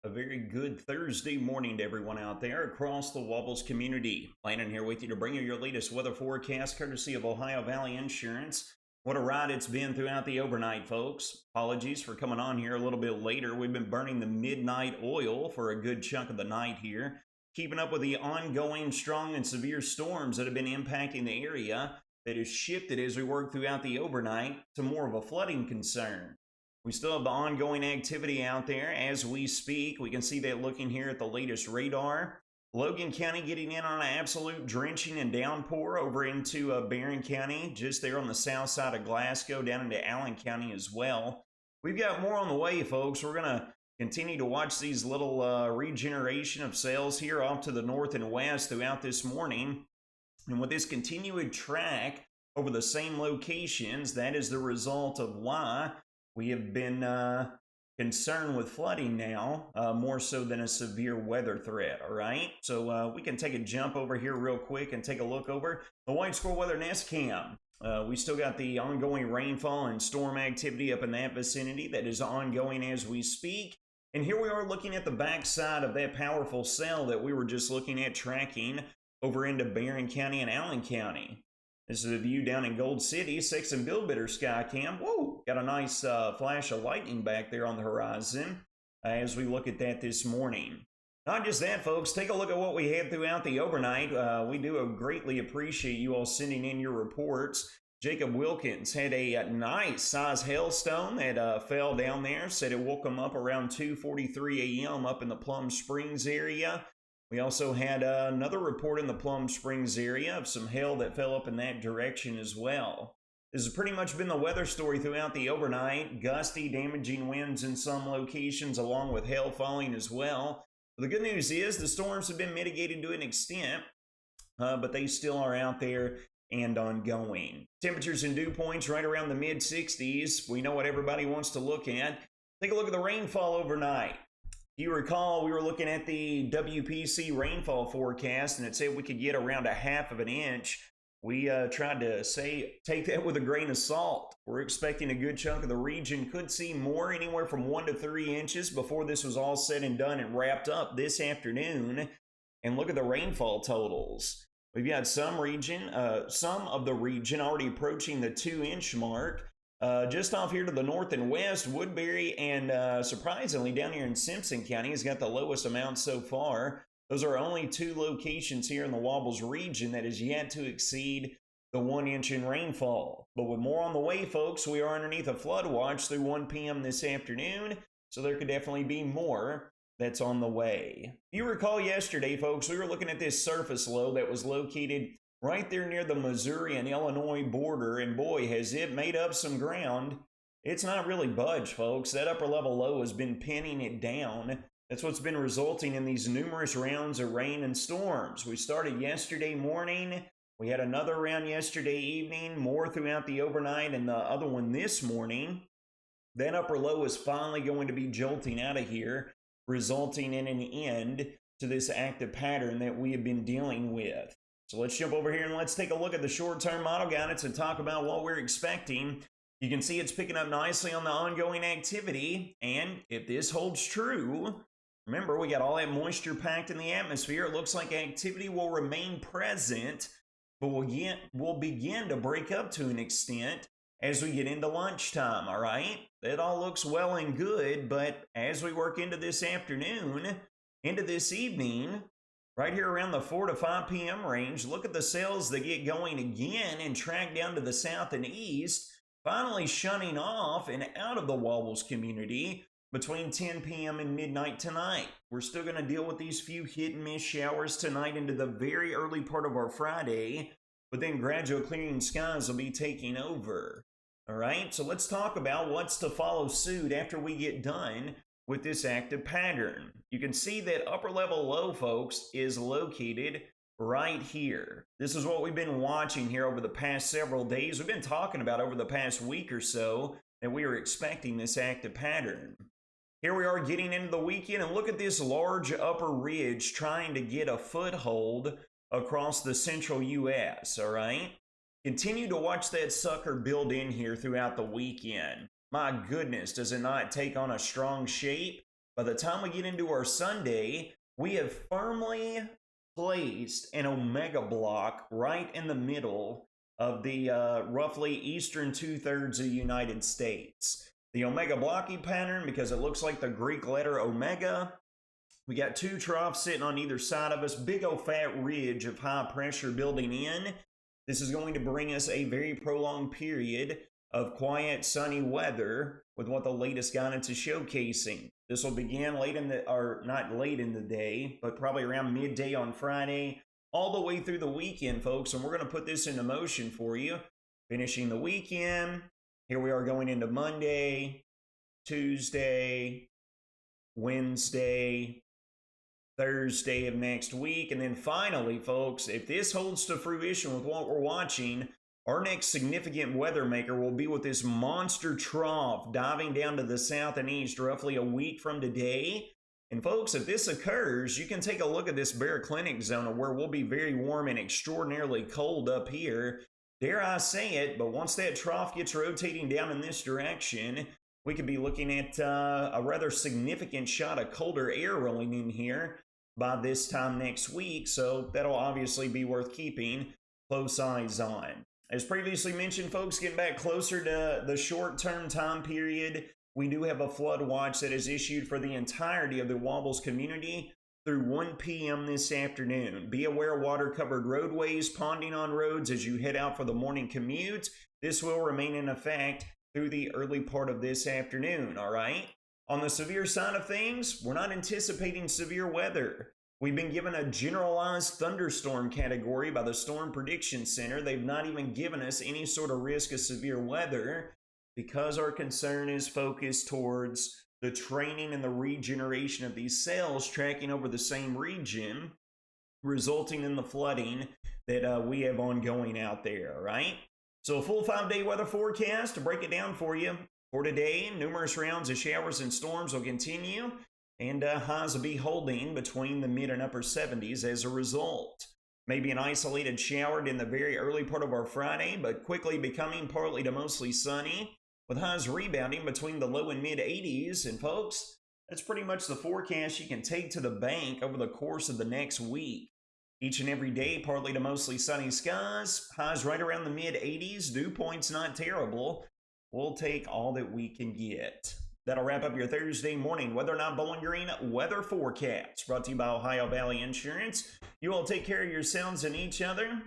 A very good Thursday morning to everyone out there across the Wobbles community. Landon here with you to bring you your latest weather forecast courtesy of Ohio Valley Insurance. What a ride it's been throughout the overnight, folks. Apologies for coming on here a little bit later. We've been burning the midnight oil for a good chunk of the night here, keeping up with the ongoing strong and severe storms that have been impacting the area that has shifted as we work throughout the overnight to more of a flooding concern. We still have the ongoing activity out there as we speak. We can see that looking here at the latest radar. Logan County getting in on an absolute drenching and downpour over into Barron County, just there on the south side of Glasgow, down into Allen County as well. We've got more on the way, folks. We're going to continue to watch these little regeneration of cells here off to the north and west throughout this morning. And with this continued track over the same locations, that is the result of why we have been concerned with flooding now, more so than a severe weather threat, all right? So we can take a jump over here real quick and take a look over the White Squirrel Weather Nest Cam. We still got the ongoing rainfall and storm activity up in that vicinity that is ongoing as we speak. And here we are looking at the backside of that powerful cell that we were just looking at tracking over into Barron County and Allen County. This is a view down in Gold City, Sexton Bill Bitter Sky Cam. Whoa, got a nice flash of lightning back there on the horizon as we look at that this morning. Not just that, folks, take a look at what we had throughout the overnight. We do greatly appreciate you all sending in your reports. Jacob Wilkins had a nice size hailstone that fell down there, said it woke him up around 2:43 a.m. up in the Plum Springs area. We also had another report in the Plum Springs area of some hail that fell up in that direction as well. This has pretty much been the weather story throughout the overnight. Gusty, damaging winds in some locations along with hail falling as well. But the good news is the storms have been mitigated to an extent, but they still are out there and ongoing. Temperatures and dew points right around the mid-60s. We know what everybody wants to look at. Take a look at the rainfall overnight. If you recall, we were looking at the WPC rainfall forecast, and it said we could get around 1/2 of an inch. We tried to take that with a grain of salt. We're expecting a good chunk of the region could see more, anywhere from 1 to 3 inches before this was all said and done and wrapped up this afternoon. And look at the rainfall totals. We've got some of the region already approaching the 2-inch mark. Just off here to the north and west, Woodbury and surprisingly down here in Simpson County has got the lowest amount so far. Those are only 2 locations here in the Wobbles region that is yet to exceed the 1 inch in rainfall. But with more on the way, folks, we are underneath a flood watch through 1 p.m. this afternoon, so there could definitely be more that's on the way. If you recall yesterday, folks, we were looking at this surface low that was located right there near the Missouri and Illinois border, and boy, has it made up some ground. It's not really budged, folks. That upper level low has been pinning it down. That's what's been resulting in these numerous rounds of rain and storms. We started yesterday morning. We had another round yesterday evening, more throughout the overnight, and the other one this morning. That upper low is finally going to be jolting out of here, resulting in an end to this active pattern that we have been dealing with. So let's jump over here and let's take a look at the short-term model guidance and talk about what we're expecting. You can see it's picking up nicely on the ongoing activity. And if this holds true, remember we got all that moisture packed in the atmosphere. It looks like activity will remain present, but we'll begin to break up to an extent as we get into lunchtime, all right? That all looks well and good, but as we work into this afternoon, into this evening, right here around the 4 to 5 p.m. range, look at the cells that get going again and track down to the south and east, finally shunning off and out of the Wobbles community between 10 p.m. and midnight tonight. We're still going to deal with these few hit and miss showers tonight into the very early part of our Friday, but then gradual clearing skies will be taking over. All right, so let's talk about what's to follow suit after we get done with this active pattern. You can see that upper level low, folks, is located right here. This is what we've been watching here over the past several days. We've been talking about over the past week or so that we were expecting this active pattern. Here we are getting into the weekend, and look at this large upper ridge trying to get a foothold across the central U.S., all right? Continue to watch that sucker build in here throughout the weekend. My goodness, does it not take on a strong shape? By the time we get into our Sunday, we have firmly placed an omega block right in the middle of the roughly eastern two-thirds of the United States. The omega blocking pattern, because it looks like the Greek letter omega. We got two troughs sitting on either side of us, big old fat ridge of high pressure building in. This is going to bring us a very prolonged period of quiet, sunny weather with what the latest guidance is showcasing. This will begin late in the, or not late in the day, but probably around midday on Friday, all the way through the weekend, folks. And we're going to put this into motion for you. Finishing the weekend. Here we are going into Monday, Tuesday, Wednesday, Thursday of next week. And then finally, folks, if this holds to fruition with what we're watching, our next significant weather maker will be with this monster trough diving down to the south and east roughly a week from today. And folks, if this occurs, you can take a look at this baroclinic zone where we'll be very warm and extraordinarily cold up here. Dare I say it, but once that trough gets rotating down in this direction, we could be looking at a rather significant shot of colder air rolling in here by this time next week. So that'll obviously be worth keeping close eyes on. As previously mentioned, folks, getting back closer to the short-term time period, we do have a flood watch that is issued for the entirety of the Wobbles community through 1 p.m. this afternoon. Be aware of water-covered roadways, ponding on roads as you head out for the morning commute. This will remain in effect through the early part of this afternoon, all right? On the severe side of things, we're not anticipating severe weather. We've been given a generalized thunderstorm category by the Storm Prediction Center. They've not even given us any sort of risk of severe weather because our concern is focused towards the training and the regeneration of these cells tracking over the same region, resulting in the flooding that we have ongoing out there, right? So a full 5-day weather forecast to break it down for you. For today, numerous rounds of showers and storms will continue, and highs will be holding between the mid and upper 70s as a result. Maybe an isolated shower in the very early part of our Friday, but quickly becoming partly to mostly sunny, with highs rebounding between the low and mid 80s. And folks, that's pretty much the forecast you can take to the bank over the course of the next week. Each and every day, partly to mostly sunny skies, highs right around the mid 80s, dew points not terrible. We'll take all that we can get. That'll wrap up your Thursday morning Weather Not Bowling Green weather forecast, brought to you by Ohio Valley Insurance. You all take care of yourselves and each other.